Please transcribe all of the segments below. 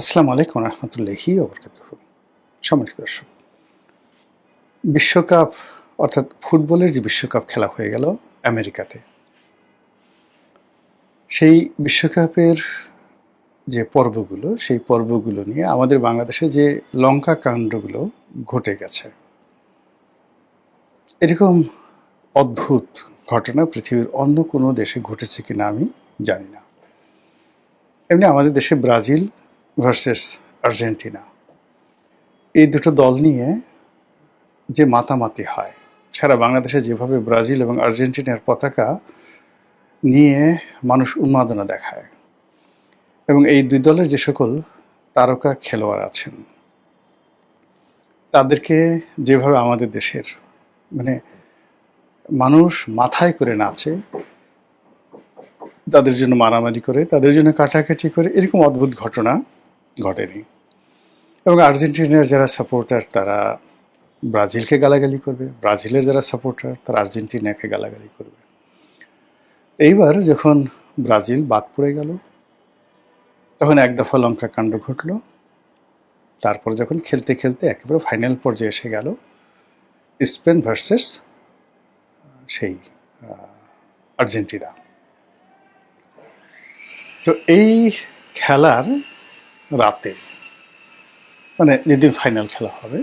আসসালামু আলাইকুম রহমতুল্লাহি ওবরকাতুহু। সম্মানিত দর্শক, বিশ্বকাপ অর্থাৎ ফুটবলের যে বিশ্বকাপ খেলা হয়ে গেল আমেরিকাতে, সেই বিশ্বকাপের যে পর্বগুলো, সেই পর্বগুলো নিয়ে আমাদের বাংলাদেশে যে লঙ্কা কাণ্ডগুলো ঘটে গেছে, এরকম অদ্ভুত ঘটনা পৃথিবীর অন্য কোনো দেশে ঘটেছে কিনা আমি জানি না। এমনি আমাদের দেশে ব্রাজিল ভার্সেস আর্জেন্টিনা, এই দুটো দল নিয়ে যে মাতামাতি হয়, সারা বাংলাদেশে যেভাবে ব্রাজিল এবং আর্জেন্টিনার পতাকা নিয়ে মানুষ উন্মাদনা দেখায়, এবং এই দুই দলের যে সকল তারকা খেলোয়াড় আছেন তাদেরকে যেভাবে আমাদের দেশের মানে মানুষ মাথায় করে নাচে, তাদের জন্য মারামারি করে, তাদের জন্য কাটাকাটি করে, এরকম অদ্ভুত ঘটনা ঘটেনি। এবং আর্জেন্টিনার যারা সাপোর্টার তারা ব্রাজিলকে গালাগালি করবে, ব্রাজিলের যারা সাপোর্টার তারা আর্জেন্টিনাকে গালাগালি করবে। এইবার যখন ব্রাজিল বাদ পড়ে গেল, তখন এক দফা লঙ্কা কাণ্ড ঘটল। তারপর যখন খেলতে খেলতে একেবারে ফাইনাল পর্যায়ে এসে গেল স্পেন ভার্সেস সেই আর্জেন্টিনা। তো এই খেলার রাতে, মানে যেদিন ফাইনাল খেলা হবে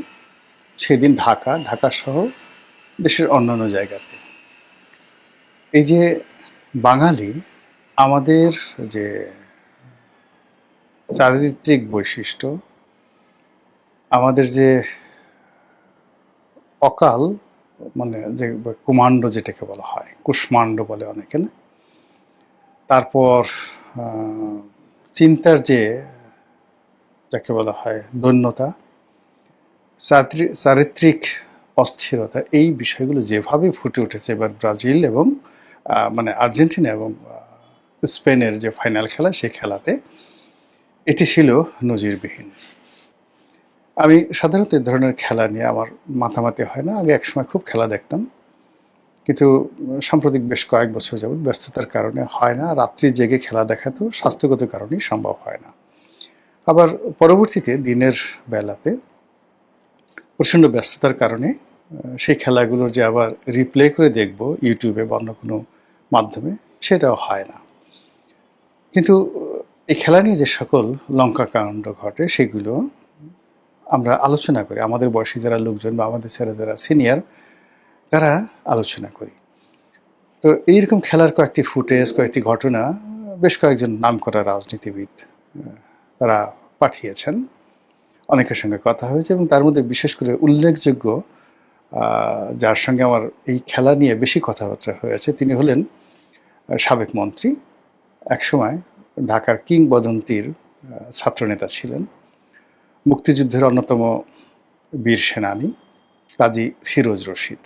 সেদিন ঢাকা সহ দেশের অন্যান্য জায়গাতে এই যে বাঙালি, আমাদের যে চারিত্রিক বৈশিষ্ট্য, আমাদের যে অকাল, মানে যে কুমাণ্ড যেটাকে বলা হয়, কুষ্মাণ্ড বলে অনেকে না, তারপর চিন্তার যে যাকে বলা হয় দৈন্যতা, চারিত্রিক অস্থিরতা, এই বিষয়গুলো যেভাবে ফুটে উঠেছে এবার ব্রাজিল এবং মানে আর্জেন্টিনা এবং স্পেনের যে ফাইনাল খেলা, সেই খেলাতে এটি ছিল নজিরবিহীন। আমি সাধারণত এই ধরনের খেলা নিয়ে আমার মাতামাতি হয় না। আগে একসময় খুব খেলা দেখতাম, কিন্তু সাম্প্রতিক বেশ কয়েক বছর যাবৎ ব্যস্ততার কারণে হয় না। রাত্রি জেগে খেলা দেখা তো স্বাস্থ্যগত কারণেই সম্ভব হয় না। আবার পরবর্তীতে দিনের বেলাতে প্রচণ্ড ব্যস্ততার কারণে সেই খেলাগুলোর যে আবার রিপ্লে করে দেখব ইউটিউবে বা অন্য কোনো মাধ্যমে, সেটাও হয় না। কিন্তু এই খেলা নিয়ে যে সকল লঙ্কা কাণ্ড ঘটে সেগুলো আমরা আলোচনা করি, আমাদের বয়সী যারা লোকজন বা আমাদের ছেলে যারা সিনিয়র, তারা আলোচনা করি। তো এইরকম খেলার কয়েকটি ফুটেজ, কয়েকটি ঘটনা বেশ কয়েকজন নামকরা রাজনীতিবিদ তারা পাঠিয়েছেন, অনেকের সঙ্গে কথা হয়েছে, এবং তার মধ্যে বিশেষ করে উল্লেখযোগ্য যার সঙ্গে আমার এই খেলা নিয়ে বেশি কথাবার্তা হয়েছে, তিনি হলেন সাবেক মন্ত্রী, একসময় ঢাকার কিংবদন্তির ছাত্রনেতা ছিলেন, মুক্তিযুদ্ধের অন্যতম বীর সেনানী কাজী ফিরোজ রশিদ।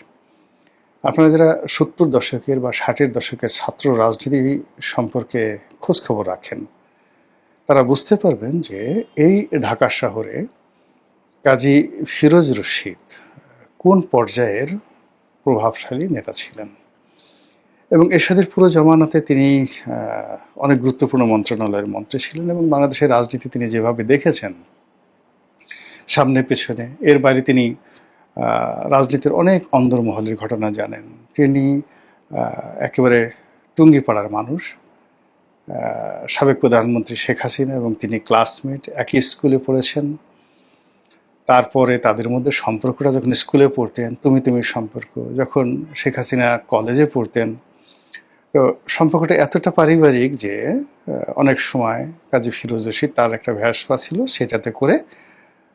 আপনারা যারা 70 দশকের বা 60-এর দশকের ছাত্র রাজনীতি সম্পর্কে খোঁজখবর রাখেন, তারা বুঝতে পারবেন যে এই ঢাকা শহরে কাজী ফিরোজ রশিদ কোন পর্যায়ের প্রভাবশালী নেতা ছিলেন। এবং এরশাদের পুরো জামানাতে তিনি অনেক গুরুত্বপূর্ণ মন্ত্রণালয়ের মন্ত্রী ছিলেন, এবং বাংলাদেশের রাজনীতি তিনি যেভাবে দেখেছেন সামনে পেছনে, এর বাইরে তিনি রাজনীতির অনেক অন্দরমহলের ঘটনা জানেন। তিনি একেবারে টুঙ্গিপাড়ার মানুষ, সাবেক প্রধানমন্ত্রী শেখ হাসিনা এবং তিনি ক্লাসমেট, একই স্কুলে পড়েছেন। তারপরে তাদের মধ্যে সম্পর্কটা যখন স্কুলে পড়তেন, তুমি সম্পর্ক, যখন শেখ হাসিনা কলেজে পড়তেন, তো সম্পর্কটা এতটা পারিবারিক যে অনেক সময় কাজী ফিরোজ রশিদ তার একটা ভ্যাসপা ছিল, সেটাতে করে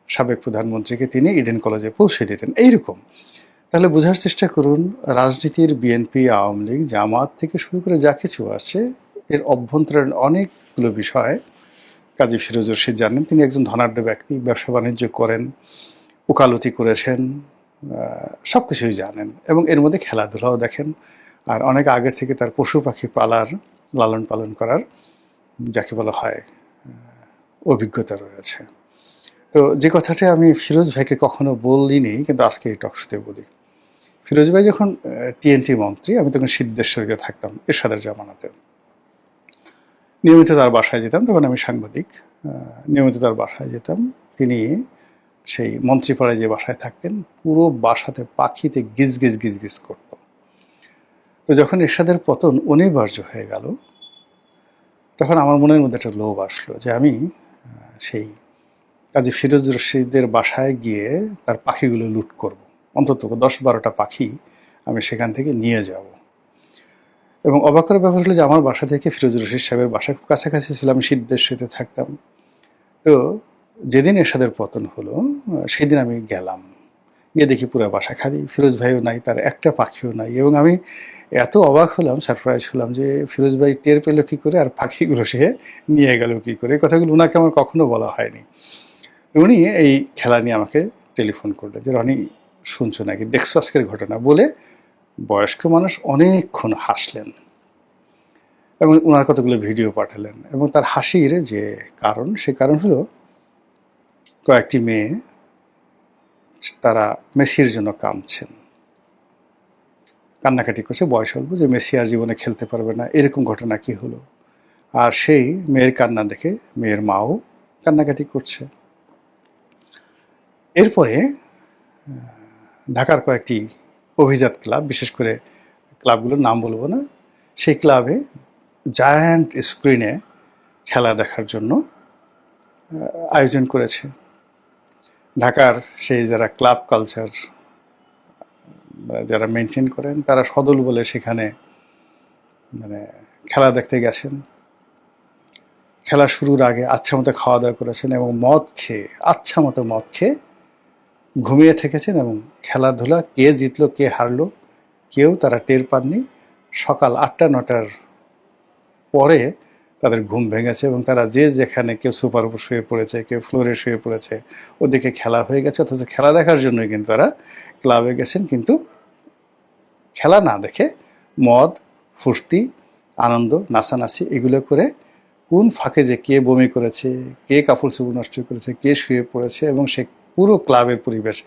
সাবেক প্রধানমন্ত্রীকে তিনি ইডেন কলেজে পৌঁছে দিতেন। এইরকম। তাহলে বোঝার চেষ্টা করুন, রাজনীতির বিএনপি, আওয়ামী লীগ, জামাত থেকে শুরু করে যা কিছু আছে, এর অভ্যন্তরীণ অনেকগুলো বিষয় কাজী ফিরোজ রশিদ জানেন। তিনি একজন ধনাঢ্য ব্যক্তি, ব্যবসা বাণিজ্য করেন, ওকালতি করেছেন, সব কিছুই জানেন, এবং এর মধ্যে খেলাধুলাও দেখেন। আর অনেক আগের থেকে তার পশু পাখি পালার, লালন পালন করার যাকে বলা হয় অভিজ্ঞতা রয়েছে। তো যে কথাটা আমি ফিরোজ ভাইকে কখনো বলিনি, কিন্তু আজকে এই টকশোতে বলি। ফিরোজ ভাই যখন টিএনটি মন্ত্রী, আমি তখন সিদ্ধেশ্বরীতে থাকতাম এরশাদের জামানাতে। নিয়মিত তার বাসায় যেতাম, তখন আমি সাংবাদিক। নিয়মিত তার বাসায় যেতাম। তিনি সেই মন্ত্রীপাড়ায় যে বাসায় থাকতেন, পুরো বাসাতে পাখিতে গিজ গিজ গিজ গিজ করত। তো যখন এরশাদের পতন অনিবার্য হয়ে গেল, তখন আমার মনের মধ্যে একটা লোভ আসলো যে আমি সেই কাজী ফিরোজ রশিদের বাসায় গিয়ে তার পাখিগুলো লুট করব। অন্তত 10-12টা পাখি আমি সেখান থেকে নিয়ে যাব। এবং অবাক করার ব্যাপার হলো যে আমার বাসা থেকে ফিরোজ রশিদ সাহেবের বাসা খুব কাছাকাছি ছিল, আমি সিদ্ধেশ্বরীতে থাকতাম। তো যেদিন এরশাদের পতন হলো, সেদিন আমি গেলাম, গিয়ে দেখি পুরো বাসা খালি, ফিরোজ ভাইও নাই, তার একটা পাখিও নাই। এবং আমি এত অবাক হলাম, সারপ্রাইজ হলাম যে ফিরোজ ভাই টের পেলো কী করে, আর পাখিগুলো সে নিয়ে গেল কী করে। এই কথাগুলো ওনাকে আমার কখনো বলা হয়নি। উনি এই খেলা নিয়ে আমাকে টেলিফোন করলেন যে রনি, শুনছো নাকি, দেখছো আজকের ঘটনা, বলে বয়স্ক মানুষ অনেকক্ষণ হাসলেন এবং ওনার কতগুলো ভিডিও পাঠালেন। এবং তার হাসির যে কারণ, সে কারণ হলো কয়েকটি মেয়ে তারা মেসির জন্য কাঁদছেন, কান্নাকাটি করছে, বয়স অল্প, যে মেসি আর জীবনে খেলতে পারবে না, এরকম ঘটনা কি হলো। আর সেই মেয়ের কান্না দেখে মেয়ের মাও কান্নাকাটি করছে। এরপরে ঢাকার কয়েকটি অভিজাত ক্লাব, বিশেষ করে ক্লাবগুলোর নাম বলবো না, সেই ক্লাবে জায়ান্ট স্ক্রিনে খেলা দেখার জন্য আয়োজন করেছে। ঢাকার সেই যারা ক্লাব কালচার যারা মেনটেন করেন, তারা সদল বলে সেখানে খেলা দেখতে গেছেন। খেলা শুরুর আগে আচ্ছা মতো খাওয়া দাওয়া করেছেন এবং আচ্ছা মতো মদ খেয়ে ঘুমিয়ে থেকেছেন। এবং খেলাধুলা কে জিতলো কে হারলো কেউ তারা টের পাননি। সকাল 8টা-9টার পরে তাদের ঘুম ভেঙেছে এবং তারা যে যেখানে, কেউ সুপার উপর শুয়ে পড়েছে, কেউ ফ্লোরে শুয়ে পড়েছে, ওদিকে খেলা হয়ে গেছে। অথচ খেলা দেখার জন্যই কিন্তু তারা ক্লাবে গেছেন, কিন্তু খেলা না দেখে মদ, ফুর্তি, আনন্দ, নাচানাচি এগুলো করে কোন ফাঁকে যে কে বমি করেছে, কে কাপড় চোপড় নষ্ট করেছে, কে শুয়ে পড়েছে। এবং সে পুরো ক্লাবের পরিবেশ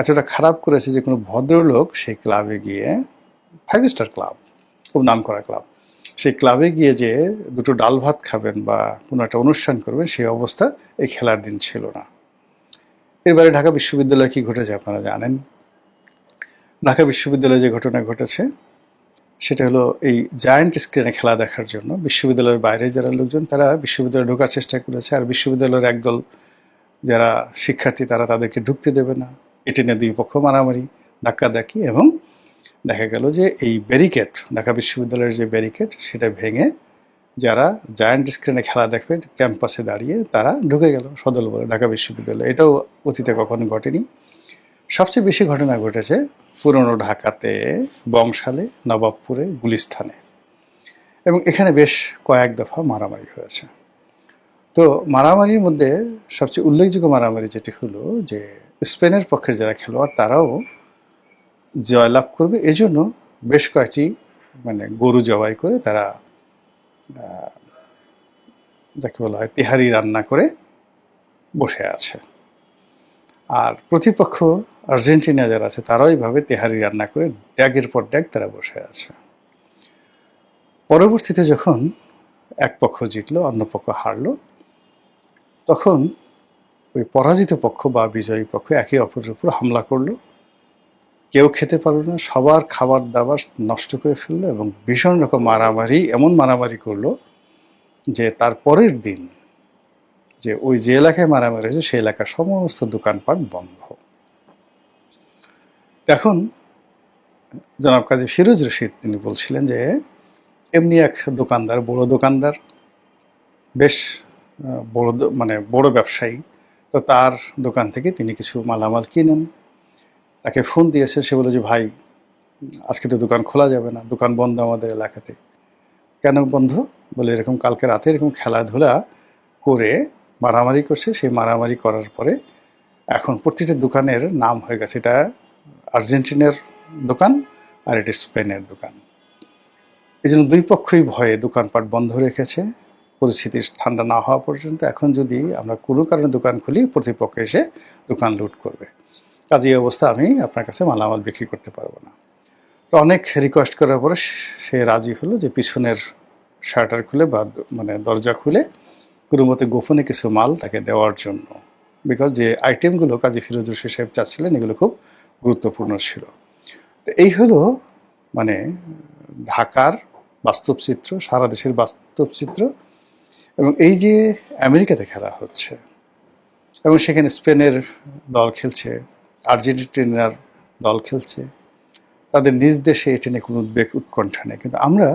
এতটা খারাপ করেছে যে কোনো ভদ্রলোক সেই ক্লাবে গিয়ে, 5 স্টার ক্লাব, খুব নাম করা ক্লাব, সেই ক্লাবে গিয়ে যে দুটো ডাল ভাত খাবেন বা কোনো একটা অনুষ্ঠান করবেন, সেই অবস্থা এই খেলার দিন ছিল না। এরবারে ঢাকা বিশ্ববিদ্যালয়ে কী ঘটেছে আপনারা জানেন। ঢাকা বিশ্ববিদ্যালয়ে যে ঘটনা ঘটেছে সেটা হলো, এই জায়ান্ট স্ক্রিনে খেলা দেখার জন্য বিশ্ববিদ্যালয়ের বাইরে যারা লোকজন, তারা বিশ্ববিদ্যালয়ে ঢোকার চেষ্টা করেছে। আর বিশ্ববিদ্যালয়ের একদল যারা শিক্ষার্থী, তারা তাদেরকে ঢুকতে দেবে না। এটি নিয়ে দুই পক্ষ মারামারি, ধাক্কাধাক্কি, এবং দেখা গেল যে এই ব্যারিকেড, ঢাকা বিশ্ববিদ্যালয়ের যে ব্যারিকেড, সেটা ভেঙে যারা জায়ান্ট স্ক্রিনে খেলা দেখবে ক্যাম্পাসে দাঁড়িয়ে, তারা ঢুকে গেল সদল বলে ঢাকা বিশ্ববিদ্যালয়ে। এটাও অতীতে কখনো ঘটেনি। সবচেয়ে বেশি ঘটনা ঘটেছে পুরনো ঢাকাতে, বংশালে, নবাবপুরে, গুলিস্তানে, এবং এখানে বেশ কয়েক দফা মারামারি হয়েছে। তো মারামারির মধ্যে সবচেয়ে উল্লেখযোগ্য মারামারি যেটি হলো যে স্পেনের পক্ষের যারা খেলোয়াড়, তারাও জয়লাভ করবে এজন্য বেশ কয়েকটি গরু জবাই করে তারা যাকে বলা হয় তেহারি রান্না করে বসে আছে। আর প্রতিপক্ষ আর্জেন্টিনা যারা আছে, তারাও এইভাবে তেহারি রান্না করে ড্যাগের পর ড্যাগ তারা বসে আছে। পরবর্তীতে যখন এক পক্ষ জিতলো, অন্য পক্ষ হারলো, তখন ওই পরাজিত পক্ষ বা বিজয়ী পক্ষ একে অপরের উপর হামলা করলো। কেউ খেতে পারলো না, সবার খাবার দাবার নষ্ট করে ফেললো এবং ভীষণ রকম মারামারি, এমন মারামারি করলো যে তার পরের দিন যে ওই যে এলাকায় মারামারি হয়েছে সেই এলাকার সমস্ত দোকানপাট বন্ধ। এখন জনাব কাজী ফিরোজ রশিদ তিনি বলছিলেন যে এমনি এক দোকানদার, বড় দোকানদার, বেশ বড় ব্যবসায়ী, তো তার দোকান থেকে তিনি কিছু মালামাল কিনেন। তাকে ফোন দিয়েছে, সে বলে যে ভাই, আজকে তো দোকান খোলা যাবে না, দোকান বন্ধ আমাদের এলাকাতে। কেন বন্ধ? বলে এরকম কালকে রাতে এরকম খেলাধুলা করে মারামারি করছে। সেই মারামারি করার পরে এখন প্রতিটা দোকানের নাম হয়ে গেছে, এটা আর্জেন্টিনার দোকান আর এটা স্পেনের দোকান। এই জন্য দুই পক্ষই ভয়ে দোকানপাট বন্ধ রেখেছে পরিস্থিতি ঠান্ডা না হওয়া পর্যন্ত। এখন যদি আমরা কোনো কারণে দোকান খুলি, প্রতিপক্ষ এসে দোকান লুট করবে। কাজে এই অবস্থা আমি আপনার কাছে মালামাল বিক্রি করতে পারবো না। তো অনেক রিকোয়েস্ট করার পরে সে রাজি হলো যে পিছনের শাটার খুলে বা মানে দরজা খুলে কোনো মতে গোপনে কিছু মাল তাকে দেওয়ার জন্য, বিকজ যে আইটেমগুলো কাজী ফিরোজ রশিদ সাহেব চাচ্ছিলেন এগুলো খুব গুরুত্বপূর্ণ ছিল। তো এই হলো মানে ঢাকার বাস্তব চিত্র, সারা দেশের বাস্তব চিত্র। এবং এই যে আমেরিকাতে খেলা হচ্ছে এবং সেখানে স্পেনের দল খেলছে, আর্জেন্টিনার দল খেলছে, তাদের নিজ দেশে এটা নিয়ে কোনো উদ্বেগ উৎকণ্ঠা নেই, কিন্তু আমরা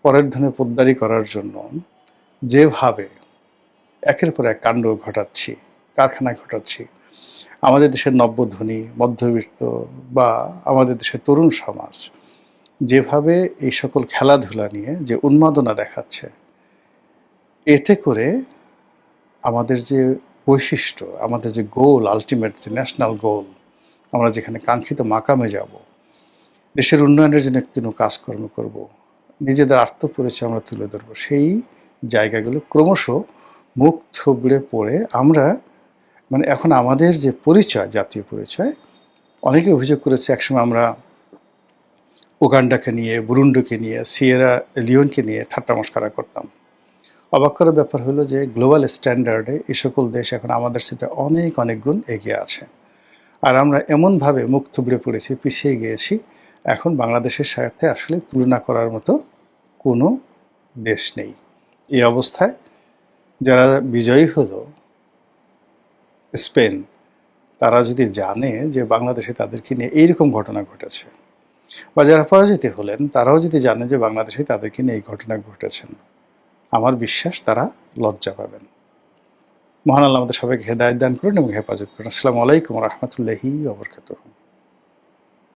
পরের ধনে পোদ্দারি করার জন্য যেভাবে একের পর এক কাণ্ড ঘটাচ্ছি, কারখানা ঘটাচ্ছি, আমাদের দেশের নব্যধনী মধ্যবিত্ত বা আমাদের দেশের তরুণ সমাজ যেভাবে এই সকল খেলাধুলা নিয়ে যে উন্মাদনা দেখাচ্ছে, এতে করে আমাদের যে বৈশিষ্ট্য, আমাদের যে গোল, আলটিমেট যে ন্যাশনাল গোল, আমরা যেখানে কাঙ্ক্ষিত মাকামে যাব, দেশের উন্নয়নের জন্য কোনো কাজকর্ম করব, নিজেদের আত্মপরিচয় আমরা তুলে ধরবো, সেই জায়গাগুলো ক্রমশ মুখ থুবড়ে পড়ে আমরা মানে এখন আমাদের যে পরিচয়, জাতীয় পরিচয়, অনেকে অভিযোগ করেছে একসময় আমরা উগান্ডাকে নিয়ে, বুরুন্ডিকে নিয়ে, সিয়েরা লিওনকে নিয়ে ঠাট্টা মশকরা করতাম। অবাক করার ব্যাপার হলো যে গ্লোবাল স্ট্যান্ডার্ডে এই সকল দেশ এখন আমাদের সাথে অনেক অনেক গুণ এগিয়ে আছে, আর আমরা এমনভাবে মুখ থুবড়ে পড়েছি, পিছিয়ে গিয়েছি, এখন বাংলাদেশের সাথে আসলে তুলনা করার মতো কোনো দেশ নেই। এই অবস্থায় যারা বিজয়ী হলো স্পেন, তারা যদি জানে যে বাংলাদেশে তাদেরকে নিয়ে এইরকম ঘটনা ঘটেছে, বা যারা পরাজিত হলেন তারাও যদি জানে যে বাংলাদেশে তাদেরকে নিয়ে এই ঘটনা ঘটেছেন, আমার বিশ্বাস তারা লজ্জা পাবেন। মহান আল্লাহ আমাদের সবাইকে হেদায়েত দান করুন এবং হেফাজত করুন। আসসালামু আলাইকুম ওয়া রাহমাতুল্লাহি ওয়া বারাকাতুহু।